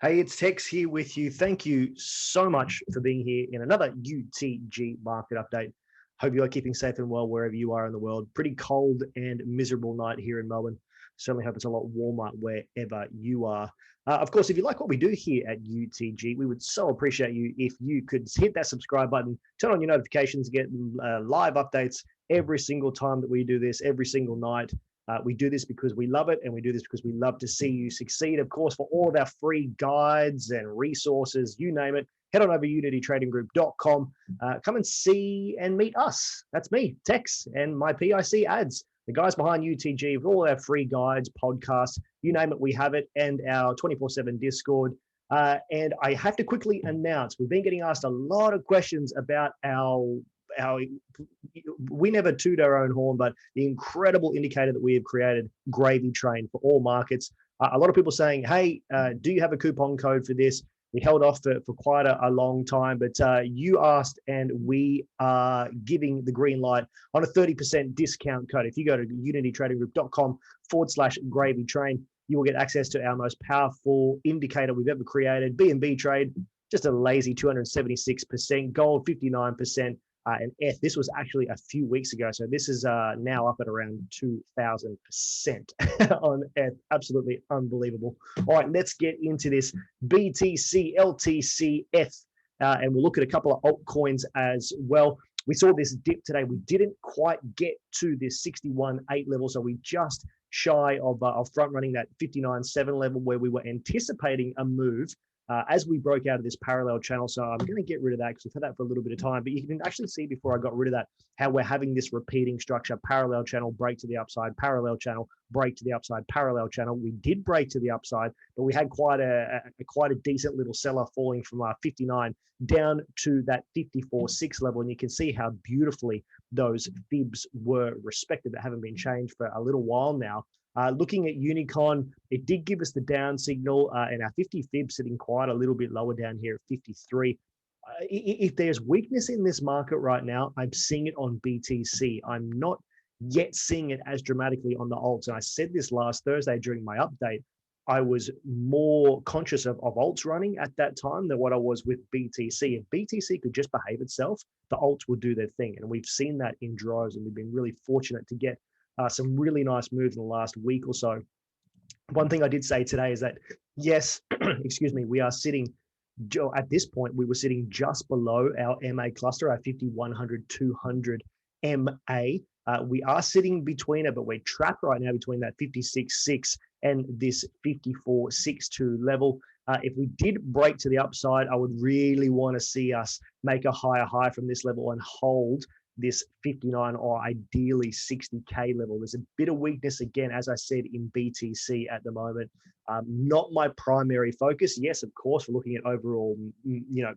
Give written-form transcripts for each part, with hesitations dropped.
Hey, it's Tex here with you. Thank you so much for being here in another UTG market update. Hope you are keeping safe and well wherever you are in the world. Pretty cold and miserable night here in Melbourne. Certainly hope it's a lot warmer wherever you are. Of course, if you like what we do here at UTG, we would so appreciate you if you could hit that subscribe button, turn on your notifications, get live updates every single time that we do this, every single night. We do this because we love it, and we do this because we love to see you succeed. Of course, for all of our free guides and resources, you name it, head on over to unitytradinggroup.com. Come and see and meet us. That's me, Tex, and my PIC ads. The guys behind UTG with all our free guides, podcasts, you name it, we have it, and our 24/7 Discord. And I have to quickly announce, we've been getting asked a lot of questions about our we never toot our own horn, but the incredible indicator that we have created, Gravy Train, for all markets. A lot of people saying, hey, do you have a coupon code for this? We held off for quite a long time, but you asked, and we are giving the green light on a 30% discount code. If you go to unitytradinggroup.com/Gravy Train, you will get access to our most powerful indicator we've ever created, BNB trade, just a lazy 276%, gold 59%. And ETH, this was actually a few weeks ago. So this is now up at around 2,000% on ETH. Absolutely unbelievable. All right, let's get into this BTC, LTC, ETH, and we'll look at a couple of altcoins as well. We saw this dip today. We didn't quite get to this 61.8 level, so we just shy of front running that 59.7 level where we were anticipating a move as we broke out of this parallel channel. So I'm going to get rid of that because we've had that for a little bit of time. But you can actually see before I got rid of that how we're having this repeating structure: parallel channel, break to the upside, parallel channel, break to the upside, parallel channel. We did break to the upside, but we had quite a decent little seller falling from 59 down to that 54.6 level. And you can see how beautifully those fibs were respected that haven't been changed for a little while now. Looking at Unicorn, it did give us the down signal, and our 50 fib sitting quite a little bit lower down here at 53. If there's weakness in this market right now, I'm seeing it on BTC. I'm not yet seeing it as dramatically on the alts. And I said this last Thursday during my update. I was more conscious of alts running at that time than what I was with BTC. If BTC could just behave itself, the alts would do their thing. And we've seen that in droves, and we've been really fortunate to get some really nice moves in the last week or so. One thing I did say today is that, yes, excuse me, we are sitting, at this point, we were sitting just below our MA cluster, our 5100, 200 MA. We are sitting between it, but we're trapped right now between that 56.6 and this 54.62 level. If we did break to the upside, I would really want to see us make a higher high from this level and hold this 59 or ideally 60K level. There's a bit of weakness again, as I said, in BTC at the moment. Not my primary focus. Yes, of course, we're looking at overall,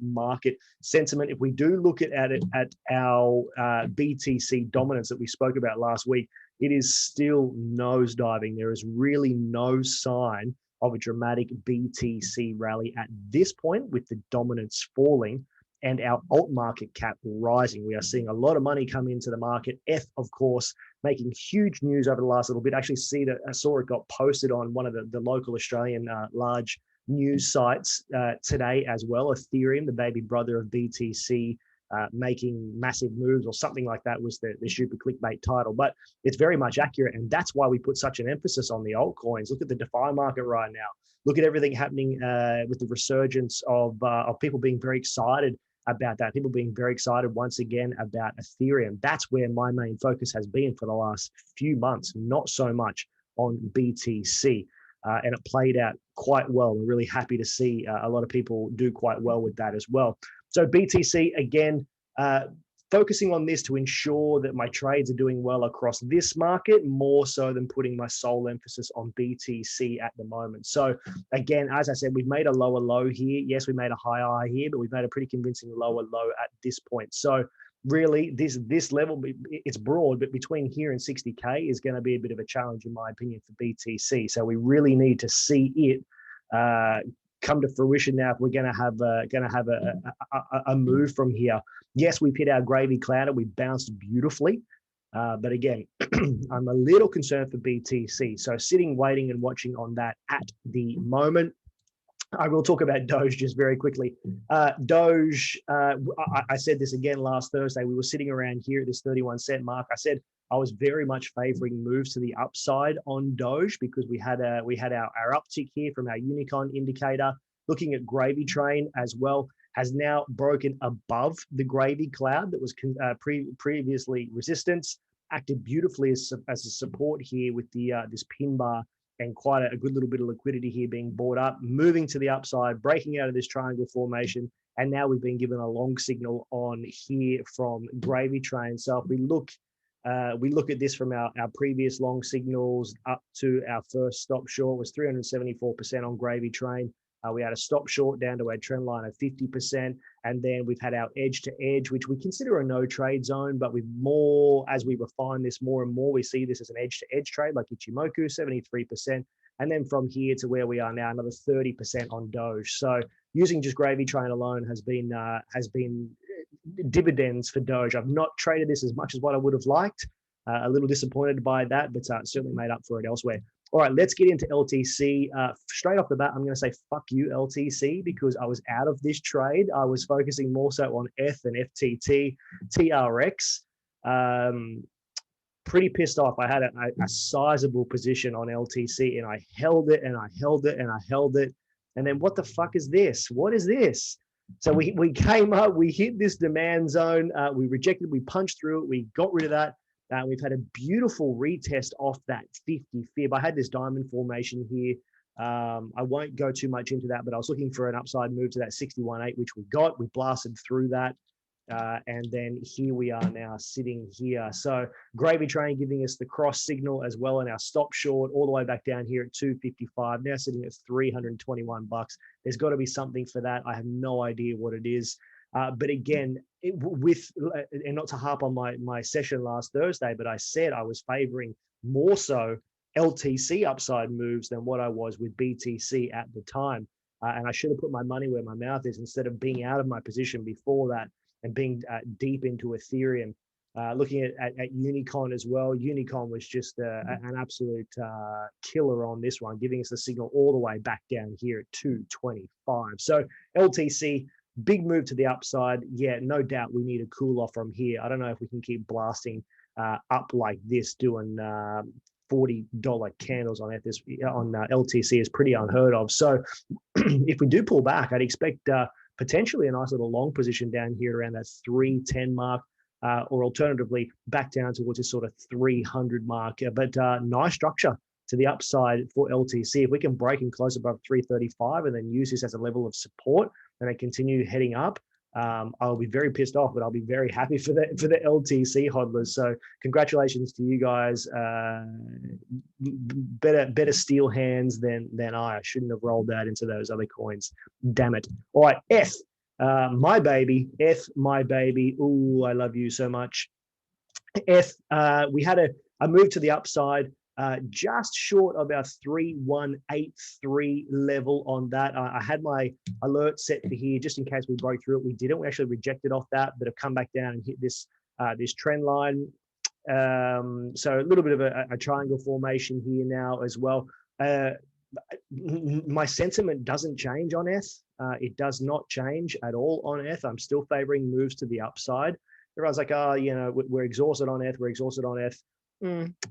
market sentiment. If we do look at it at our BTC dominance that we spoke about last week, it is still nosediving. There is really no sign of a dramatic BTC rally at this point, with the dominance falling and our alt market cap rising. We are seeing a lot of money come into the market. ETH, of course, making huge news over the last little bit. I actually saw it got posted on one of the local Australian large news sites today as well. Ethereum, the baby brother of BTC, making massive moves, or something like that was the stupid clickbait title. But it's very much accurate, and that's why we put such an emphasis on the altcoins. Look at the DeFi market right now. Look at everything happening with the resurgence of people being very excited about that. People being very excited once again about Ethereum. That's where my main focus has been for the last few months, not so much on BTC. And it played out quite well. We're really happy to see a lot of people do quite well with that as well. So BTC, again, focusing on this to ensure that my trades are doing well across this market, more so than putting my sole emphasis on BTC at the moment. So again, as I said, we've made a lower low here. Yes, we made a higher high here, but we've made a pretty convincing lower low at this point. So really, this level, it's broad, but between here and 60K is going to be a bit of a challenge, in my opinion, for BTC. So we really need to see it come to fruition now if we're going to have a move from here. Yes, we've hit our gravy cloud and we bounced beautifully, but again, I'm a little concerned for BTC. So sitting, waiting, and watching on that at the moment. I will talk about Doge just very quickly. Doge, I said this again last Thursday. We were sitting around here at this 31 cent mark. I said I was very much favoring moves to the upside on Doge because we had our uptick here from our Unicorn indicator. Looking at Gravy Train as well, has now broken above the gravy cloud that was previously resistance. Acted beautifully as a support here with the this pin bar and quite a good little bit of liquidity here being bought up, moving to the upside, breaking out of this triangle formation. And now we've been given a long signal on here from Gravy Train. So if we look at this from our previous long signals up to our first stop short was 374% on Gravy Train. We had a stop short down to a trend line of 50%. And then we've had our edge to edge, which we consider a no trade zone, but with more, as we refine this more and more, we see this as an edge to edge trade like Ichimoku, 73%. And then from here to where we are now, another 30% on Doge. So using just Gravy Train alone has been dividends for Doge. I've not traded this as much as what I would have liked. A little disappointed by that, but certainly made up for it elsewhere. All right, let's get into LTC. Straight off the bat, I'm going to say fuck you, LTC, because I was out of this trade. I was focusing more so on ETH and FTT, TRX. Pretty pissed off. I had a sizable position on LTC, and I held it, and I held it, and I held it. And then what the fuck is this? What is this? So we came up, we hit this demand zone, we rejected, we punched through it, we got rid of that. We've had a beautiful retest off that 50 fib. I had this diamond formation here. I won't go too much into that, but I was looking for an upside move to that 61.8, which we got. We blasted through that. And then here we are now sitting here. So Gravy Train giving us the cross signal as well in our stop short all the way back down here at 255, now sitting at 321 bucks. There's got to be something for that. I have no idea what it is. But again, and not to harp on my session last Thursday, but I said I was favoring more so LTC upside moves than what I was with BTC at the time. And I should have put my money where my mouth is instead of being out of my position before that and being deep into Ethereum. Looking at Unicorn as well. Unicorn was just an absolute killer on this one, giving us the signal all the way back down here at 225. So LTC, big move to the upside. Yeah, no doubt we need a cool off from here. I don't know if we can keep blasting up like this, doing $40 candles on LTC is pretty unheard of. So if we do pull back, I'd expect potentially a nice little long position down here around that 310 mark, or alternatively back down towards this sort of 300 mark. But nice structure to the upside for LTC. If we can break and close above 335 and then use this as a level of support and then continue heading up, I'll be very pissed off, but I'll be very happy for the LTC hodlers. So congratulations to you guys. Better steel hands than I. I shouldn't have rolled that into those other coins. Damn it. All right, ETH, my baby. ETH, my baby. Ooh, I love you so much. ETH, we had a move to the upside. Just short of our 3183 level on that. I had my alert set for here just in case we broke through it. We didn't. We actually rejected off that, but have come back down and hit this this trend line. So a little bit of a triangle formation here now as well. My sentiment doesn't change on ETH. It does not change at all on ETH. I'm still favoring moves to the upside. Everyone's like, oh, you know, we're exhausted on ETH. We're exhausted on ETH.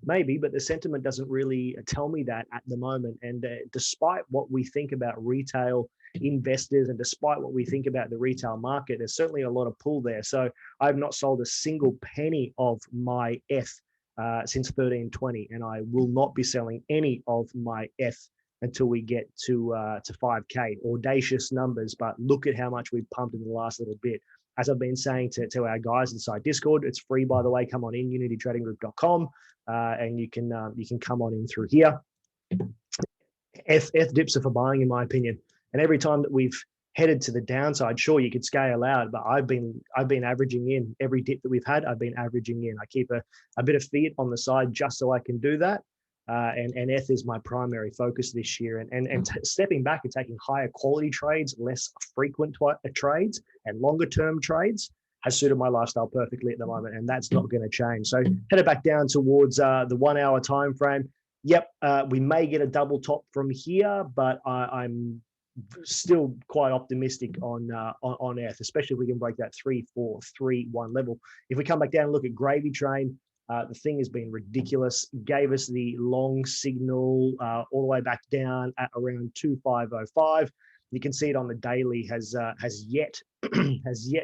Maybe, but the sentiment doesn't really tell me that at the moment. And despite what we think about retail investors and despite what we think about the retail market, there's certainly a lot of pull there. So I've not sold a single penny of my ETH since 1320, and I will not be selling any of my ETH until we get to 5K. Audacious numbers, but look at how much we've pumped in the last little bit. As I've been saying to our guys inside Discord, it's free, by the way. Come on in, unitytradinggroup.com, and you can come on in through here. ETH dips are for buying, in my opinion. And every time that we've headed to the downside, sure, you could scale out, but I've been averaging in every dip that we've had. I've been averaging in. I keep a bit of fiat on the side just so I can do that. And ETH is my primary focus this year. And stepping back and taking higher quality trades, less frequent trades, and longer term trades has suited my lifestyle perfectly at the moment, and that's not going to change. So headed back down towards the 1 hour time frame. Yep, we may get a double top from here, but I'm still quite optimistic on ETH, especially if we can break that 3-4-3-1 level. If we come back down and look at Gravy Train, the thing has been ridiculous. Gave us the long signal all the way back down at around 2505. You can see it on the daily has yet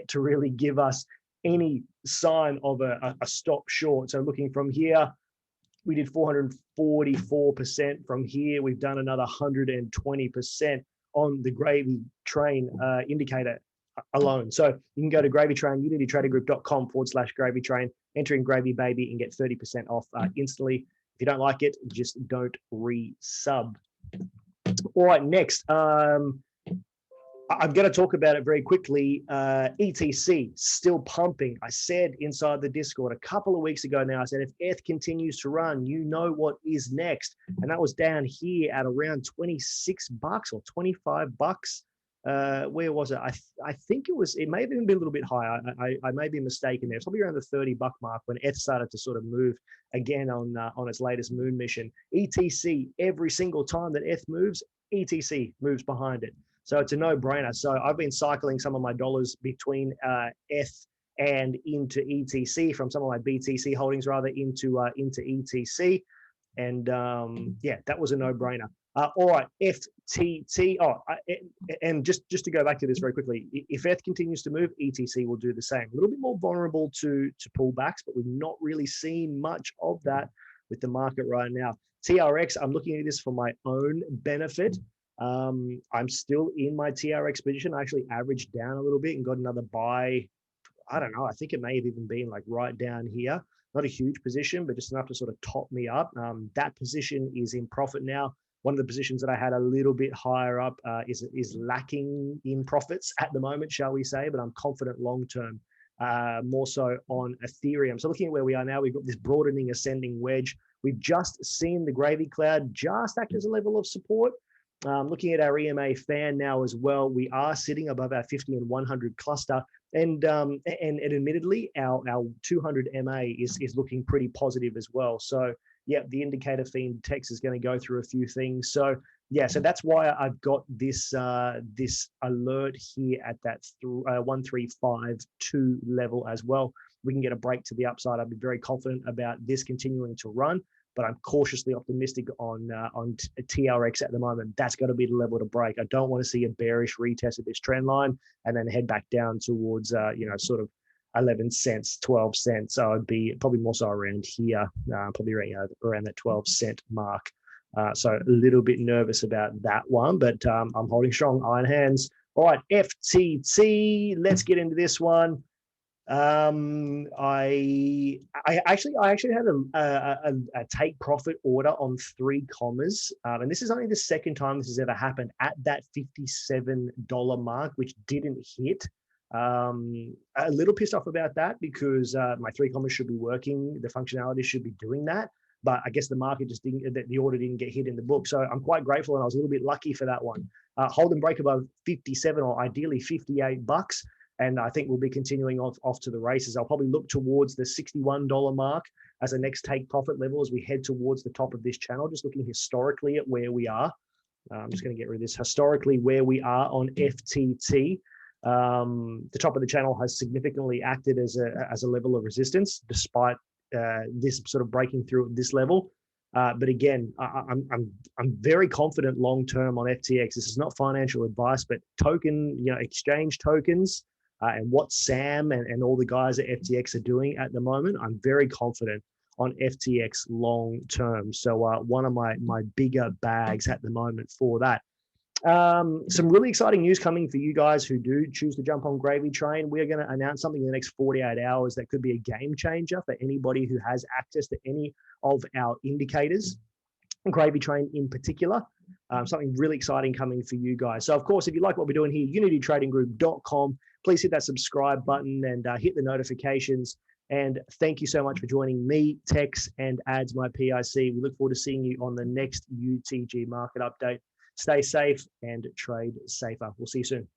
to really give us any sign of a stop short. So looking from here, we did 444%. From here, we've done another 120% on the Gravy Train indicator alone. So you can go to Gravy Train, unitytradergroup.com/Gravy Train, enter in Gravy Baby and get 30% off instantly. If you don't like it, just don't resub. All right, next. I'm going to talk about it very quickly. ETC still pumping. I said inside the Discord a couple of weeks ago now, I said, if ETH continues to run, you know what is next. And that was down here at around $26 or $25. Where was it? I think it may have even been a little bit higher. I may be mistaken there. It's probably around the $30 mark when ETH started to sort of move again on its latest moon mission. ETC, every single time that ETH moves, ETC moves behind it. So it's a no-brainer. So I've been cycling some of my dollars between ETH and into ETC, from some of my BTC holdings rather into ETC. And yeah, that was a no-brainer. All right, FTT. And just to go back to this very quickly, if ETH continues to move, ETC will do the same. A little bit more vulnerable to pullbacks, but we've not really seen much of that with the market right now. TRX, I'm looking at this for my own benefit. I'm still in my TRX position. I actually averaged down a little bit and got another buy. I don't know. I think it may have even been like right down here. Not a huge position, but just enough to sort of top me up. That position is in profit now. One of the positions that I had a little bit higher up is lacking in profits at the moment, shall we say, but I'm confident long-term, more so on Ethereum. So looking at where we are now, we've got this broadening ascending wedge. We've just seen the gravy cloud just act as a level of support. Looking at our EMA fan now as well, we are sitting above our 50 and 100 cluster, and admittedly, our 200 MA is looking pretty positive as well. So yeah, the indicator feed text is going to go through a few things. So yeah, so that's why I've got this this alert here at that 1352 level as well. We can get a break to the upside. I'd be very confident about this continuing to run, but I'm cautiously optimistic on TRX at the moment. That's got to be the level to break. I don't want to see a bearish retest of this trend line and then head back down towards, sort of 11 cents, 12 cents. So I'd be probably more so around here, probably around that 12-cent mark. So a little bit nervous about that one, but I'm holding strong iron hands. All right, FTT, let's get into this one. I actually had a take profit order on 3 commas, and this is only the second time this has ever happened at that $57 mark, which didn't hit. A little pissed off about that because my 3 commas should be working, the functionality should be doing that, but I guess the market just didn't, the order didn't get hit in the book. So I'm quite grateful, and I was a little bit lucky for that one. Hold and break above 57 or ideally $58. And I think we'll be continuing off to the races. I'll probably look towards the $61 mark as a next take profit level as we head towards the top of this channel. Just looking historically at where we are. I'm just going to get rid of this. Historically, where we are on FTT, the top of the channel has significantly acted as a level of resistance, despite this sort of breaking through at this level. But again, I'm very confident long term on FTX. This is not financial advice, but exchange tokens. And what Sam and all the guys at FTX are doing at the moment, I'm very confident on FTX long term. So one of my bigger bags at the moment for that. Some really exciting news coming for you guys who do choose to jump on Gravy Train. We are going to announce something in the next 48 hours that could be a game changer for anybody who has access to any of our indicators. Gravy Train in particular. Something really exciting coming for you guys. So, of course, if you like what we're doing here, unitytradinggroup.com. Please hit that subscribe button and hit the notifications. And thank you so much for joining me, Tex, and Ads My PIC. We look forward to seeing you on the next UTG market update. Stay safe and trade safer. We'll see you soon.